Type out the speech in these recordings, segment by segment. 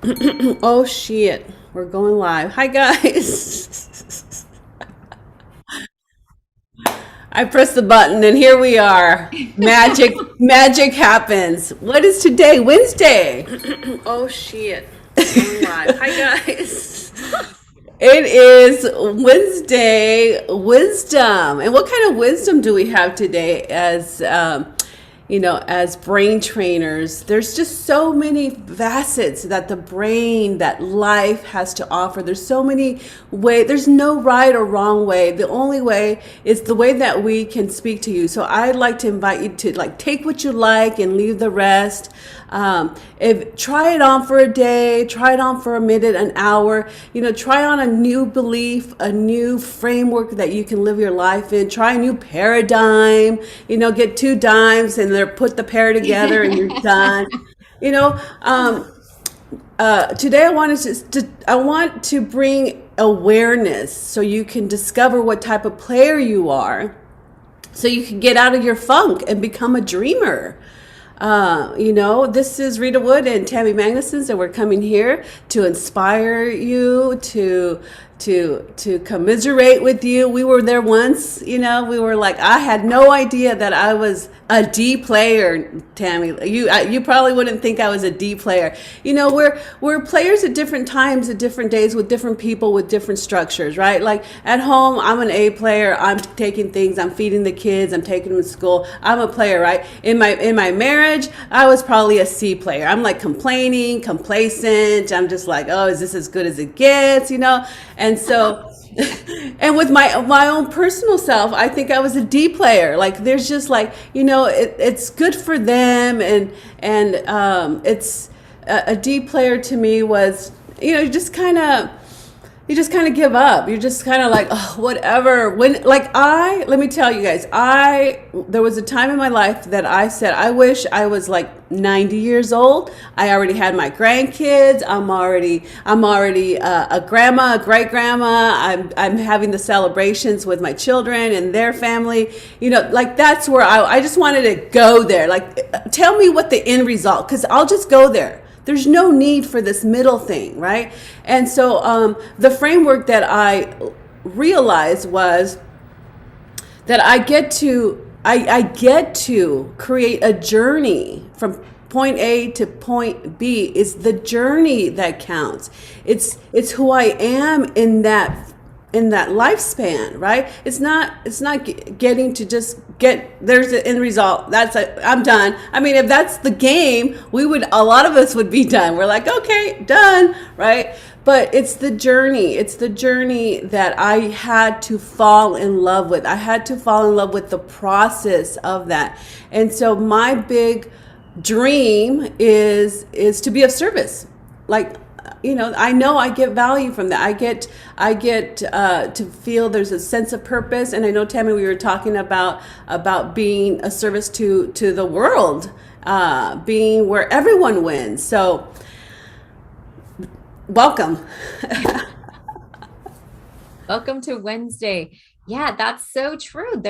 Oh shit, we're going live. Hi guys. I pressed the button and here we are. Magic happens. What is today? Wednesday. Oh shit. We're going live. Hi guys. It is Wednesday wisdom. And what kind of wisdom do we have today as as brain trainers? There's just so many facets that the brain, that life has to offer. There's so many ways. There's no right or wrong way. The only way is the way that we can speak to you. So I'd like to invite you to take what you like and leave the rest. If try it on for a day, try it on for a minute, an hour, try on a new belief, a new framework that you can live your life in. Try a new paradigm, get two dimes and they're put the pair together and you're done. You know, um, Today I want to bring awareness so you can discover what type of player you are, so you can get out of your funk and become a dreamer. This is Rita Wood and Tammy Magnuson, and we're coming here to inspire you, to commiserate with you. We were there once, we were like, I had no idea that I was a D player, Tammy. You probably wouldn't think I was a D player. We're players at different times, at different days, with different people, with different structures, right? Like at home, I'm an A player. I'm taking things. I'm feeding the kids. I'm taking them to school. I'm a player, right? In my marriage, I was probably a C player. I'm like complaining, complacent. I'm just like, oh, is this as good as it gets? And so. And with my own personal self, I think I was a D player. Like there's just it's good for them, and it's a D player to me was you just kind of give up. You're just kind of like, oh, whatever. Let me tell you guys, there was a time in my life that I said, I wish I was like 90 years old. I already had my grandkids. I'm already a grandma, a great grandma. I'm having the celebrations with my children and their family. That's where I just wanted to go there. Like, tell me what the end result, because I'll just go there. There's no need for this middle thing, right? And so the framework that I realized was that I get to create a journey from point A to point B. Is the journey that counts. It's who I am in that lifespan, right? It's not getting to just get, there's the end result. I'm done. I mean, if that's the game, a lot of us would be done. We're like, okay, done, right? But it's the journey. It's the journey that I had to fall in love with. I had to fall in love with the process of that. And so my big dream is to be of service. Like, I know I get value from that. I get to feel there's a sense of purpose. And I know, Tammy, we were talking about being a service to the world, being where everyone wins. So welcome. Welcome to Wednesday. Yeah, that's so true.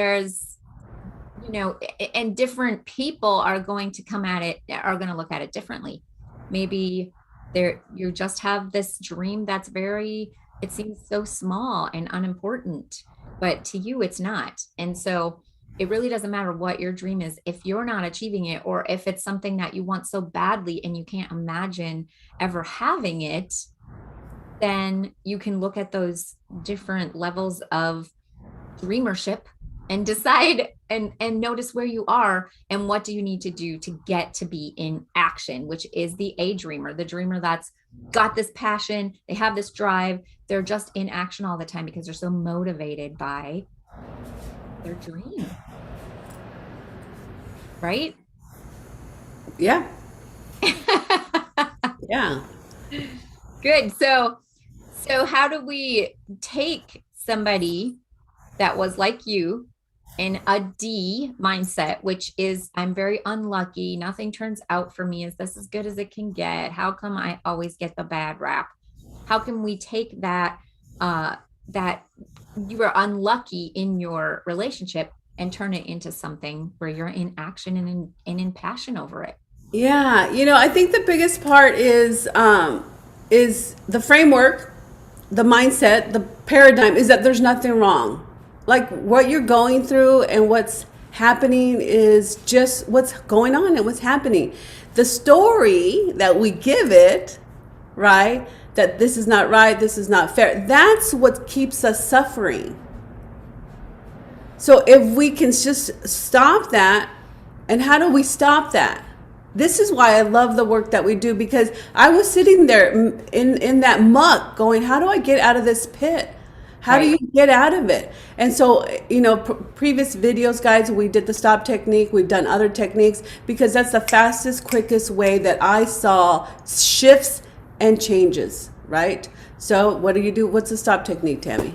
And different people are going to are going to look at it differently. Maybe you just have this dream that's it seems so small and unimportant, but to you it's not. And so it really doesn't matter what your dream is. If you're not achieving it, or if it's something that you want so badly and you can't imagine ever having it, then you can look at those different levels of dreamership and decide and notice where you are and what do you need to do to get to be in action, which is the A dreamer, the dreamer that's got this passion, they have this drive, they're just in action all the time because they're so motivated by their dream. Right? Yeah. Yeah. Good. So how do we take somebody that was like you in a D mindset, which is, I'm very unlucky, nothing turns out for me, is this as good as it can get? How come I always get the bad rap? How can we take that you were unlucky in your relationship and turn it into something where you're in action and in passion over it? Yeah. I think the biggest part is is the framework, the mindset, the paradigm is that there's nothing wrong. Like what you're going through and what's happening is just what's going on and what's happening. The story that we give it, right? That this is not right, this is not fair. That's what keeps us suffering. So if we can just stop that, and how do we stop that? This is why I love the work that we do, because I was sitting there in that muck going, how do I get out of this pit? How do you get out of it? And so, previous videos, guys, we did the stop technique. We've done other techniques because that's the fastest, quickest way that I saw shifts and changes, right? So what do you do? What's the stop technique, Tammy?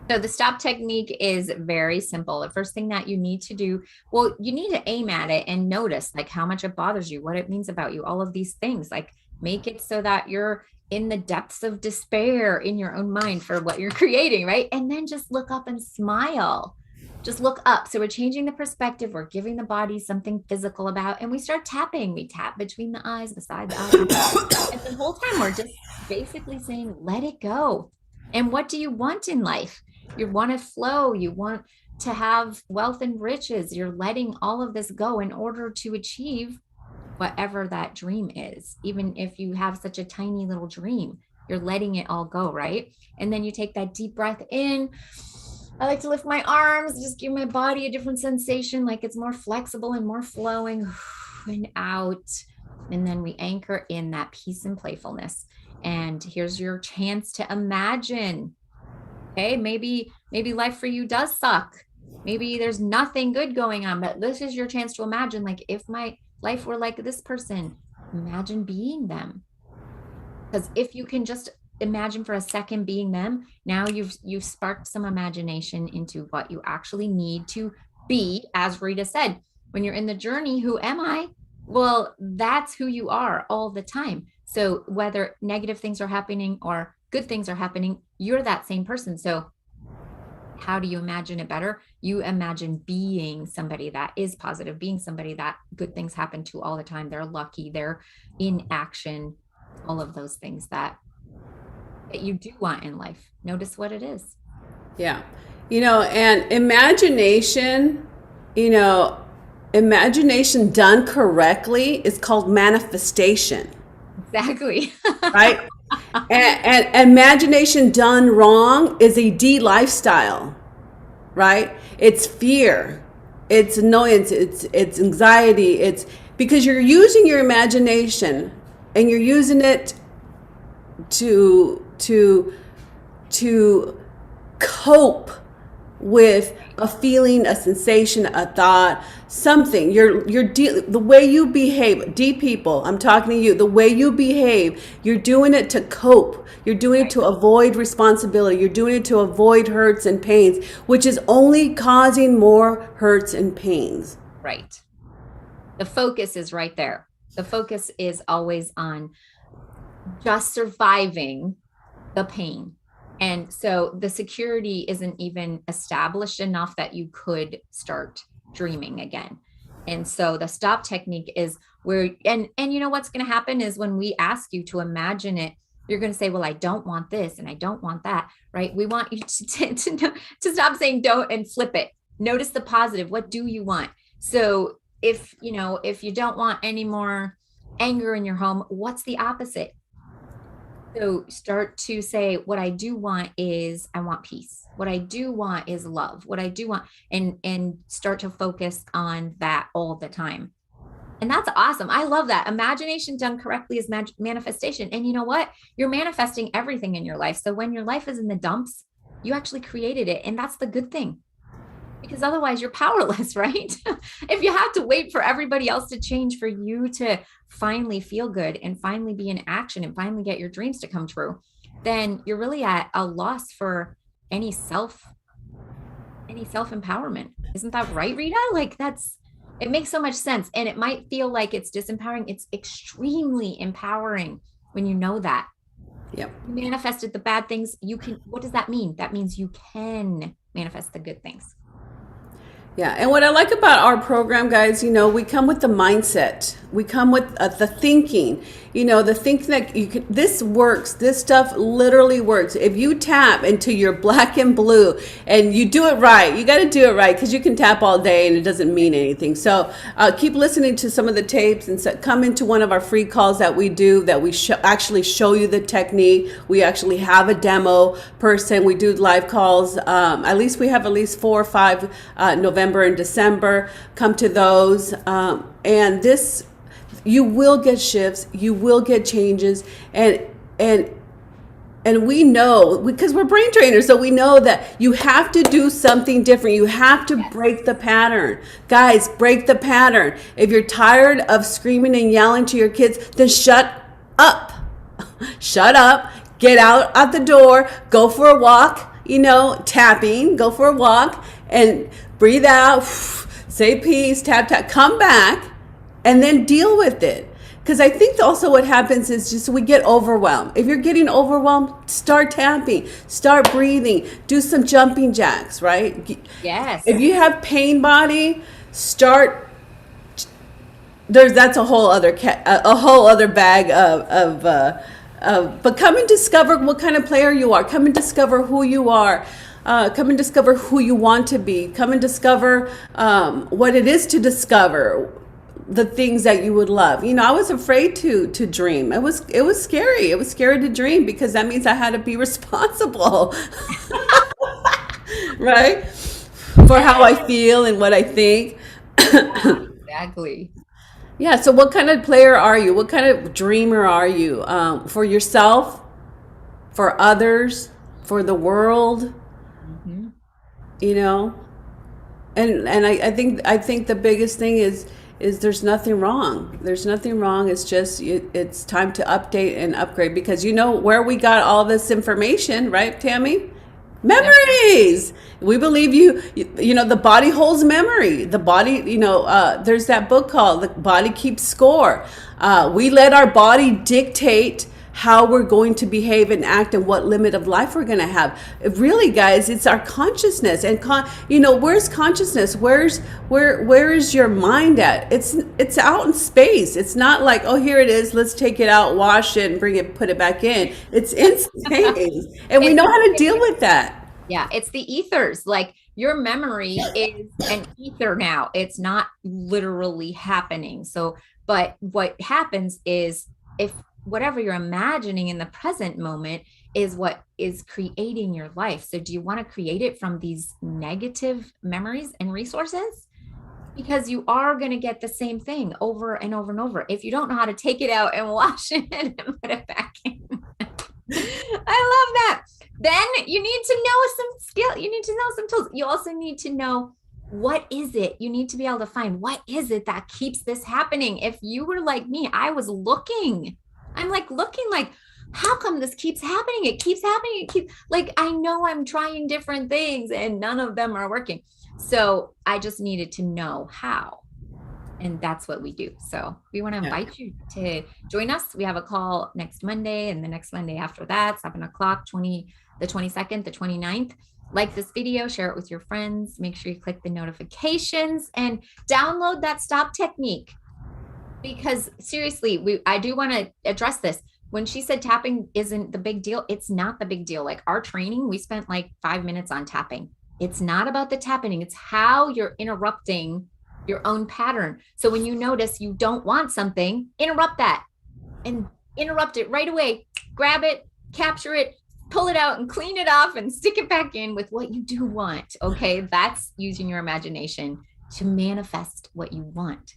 So the stop technique is very simple. The first thing that you need to do, well, you need to aim at it and notice like how much it bothers you, what it means about you, all of these things. Like make it so that you're in the depths of despair in your own mind for what you're creating, right? And then just look up and smile. Just look up. So we're changing the perspective. We're giving the body something physical about, and we start tapping. We tap between the eyes, beside the eyes. And the whole time we're just basically saying, let it go. And what do you want in life? You want to flow. You want to have wealth and riches. You're letting all of this go in order to achieve whatever that dream is. Even if you have such a tiny little dream, you're letting it all go, right? And then you take that deep breath in. I like to lift my arms, just give my body a different sensation, like it's more flexible and more flowing, and out. And then we anchor in that peace and playfulness. And here's your chance to imagine. Okay, maybe life for you does suck. Maybe there's nothing good going on, but this is your chance to imagine, like, if my life were like this person, imagine being them. Because if you can just imagine for a second being them, now you've sparked some imagination into what you actually need to be. As Rita said, when you're in the journey, who am I? Well, that's who you are all the time. So whether negative things are happening or good things are happening, you're that same person. So how do you imagine it better? You imagine being somebody that is positive, being somebody that good things happen to all the time. They're lucky, they're in action, all of those things that you do want in life. Notice what it is. Yeah. And imagination done correctly is called manifestation, Exactly. right? And imagination done wrong is a D lifestyle, right? It's fear, it's annoyance, it's anxiety, it's because you're using your imagination and you're using it to cope with a feeling, a sensation, a thought, something. The way you behave, D people, I'm talking to you, the way you behave, you're doing it to cope. You're doing it to avoid responsibility. You're doing it to avoid hurts and pains, which is only causing more hurts and pains. Right. The focus is right there. The focus is always on just surviving the pain. And so the security isn't even established enough that you could start dreaming again. And so the stop technique is where, and you know what's going to happen is when we ask you to imagine it, you're going to say, well, I don't want this and I don't want that, right? We want you to stop saying don't and flip it. Notice the positive. What do you want? So if you don't want any more anger in your home, what's the opposite? So start to say, what I do want is I want peace. What I do want is love. What I do want, and start to focus on that all the time. And that's awesome. I love that. Imagination done correctly is manifestation. And you know what? You're manifesting everything in your life. So when your life is in the dumps, you actually created it. And that's the good thing. Because otherwise you're powerless, right? If you have to wait for everybody else to change for you to finally feel good and finally be in action and finally get your dreams to come true, then you're really at a loss for any self-empowerment. Isn't that right, Rita? Like it makes so much sense. And it might feel like it's disempowering. It's extremely empowering when you know that. Yep. You manifested the bad things. What does that mean? That means you can manifest the good things. Yeah, and what I like about our program, guys, we come with the mindset. We come with the thinking. The thinking that you can. This works. This stuff literally works. If you tap into your black and blue, and you do it right, you got to do it right, because you can tap all day and it doesn't mean anything. So keep listening to some of the tapes, and come into one of our free calls that we do. That we actually show you the technique. We actually have a demo person. We do live calls. At least we have at least 4 or 5 November and December. Come to those, and this, you will get shifts, you will get changes, and we know, because we're brain trainers, so we know that you have to do something different. You have to break the pattern. Guys, break the pattern. If you're tired of screaming and yelling to your kids, then shut up. Shut up. Get out the door. Go for a walk. Tapping. Go for a walk and breathe out. Say peace. Tap, tap. Come back and then deal with it. Because I think also what happens is just we get overwhelmed. If you're getting overwhelmed, start tapping, start breathing, do some jumping jacks, right? Yes. If you have pain body, start. That's a whole other bag of. But come and discover what kind of player you are. Come and discover who you are. Come and discover who you want to be. Come and discover what it is to discover the things that you would love. I was afraid to dream. It was scary. It was scary to dream, because that means I had to be responsible, right? For how I feel and what I think. Exactly. Yeah. So what kind of player are you? What kind of dreamer are you? For yourself, for others, for the world, Mm-hmm. And I think the biggest thing is there's nothing wrong. There's nothing wrong. It's just it's time to update and upgrade, because where we got all this information, right, Tammy? Memories. We believe the body holds memory. The body, there's that book called The Body Keeps Score. We let our body dictate how we're going to behave and act, and what limit of life we're going to have. Really, guys, it's our consciousness. And where's consciousness? Where is your mind at? It's out in space. It's not like, oh, here it is, let's take it out, wash it, and put it back in. It's in space, and we know how to deal with that. Yeah, it's the ethers. Like, your memory is an ether now. It's not literally happening. So, but what happens is, if whatever you're imagining in the present moment is what is creating your life. So do you want to create it from these negative memories and resources? Because you are going to get the same thing over and over and over if you don't know how to take it out and wash it and put it back in. I love that. Then you need to know some skill. You need to know some tools. You also need to know, what is it? You need to be able to find, what is it that keeps this happening? If you were like me, I was looking. I'm looking how come this keeps happening? It keeps happening. I know I'm trying different things and none of them are working. So I just needed to know how. And that's what we do. So we want to invite you to join us. We have a call next Monday, and the next Monday after that, 7:00, the 22nd, the 29th. Like this video, share it with your friends. Make sure you click the notifications and download that stop technique. Because seriously, I do want to address this. When she said tapping isn't the big deal, it's not the big deal. Like, our training, we spent 5 minutes on tapping. It's not about the tapping. It's how you're interrupting your own pattern. So when you notice you don't want something, interrupt that and interrupt it right away. Grab it, capture it, pull it out and clean it off and stick it back in with what you do want. Okay. That's using your imagination to manifest what you want.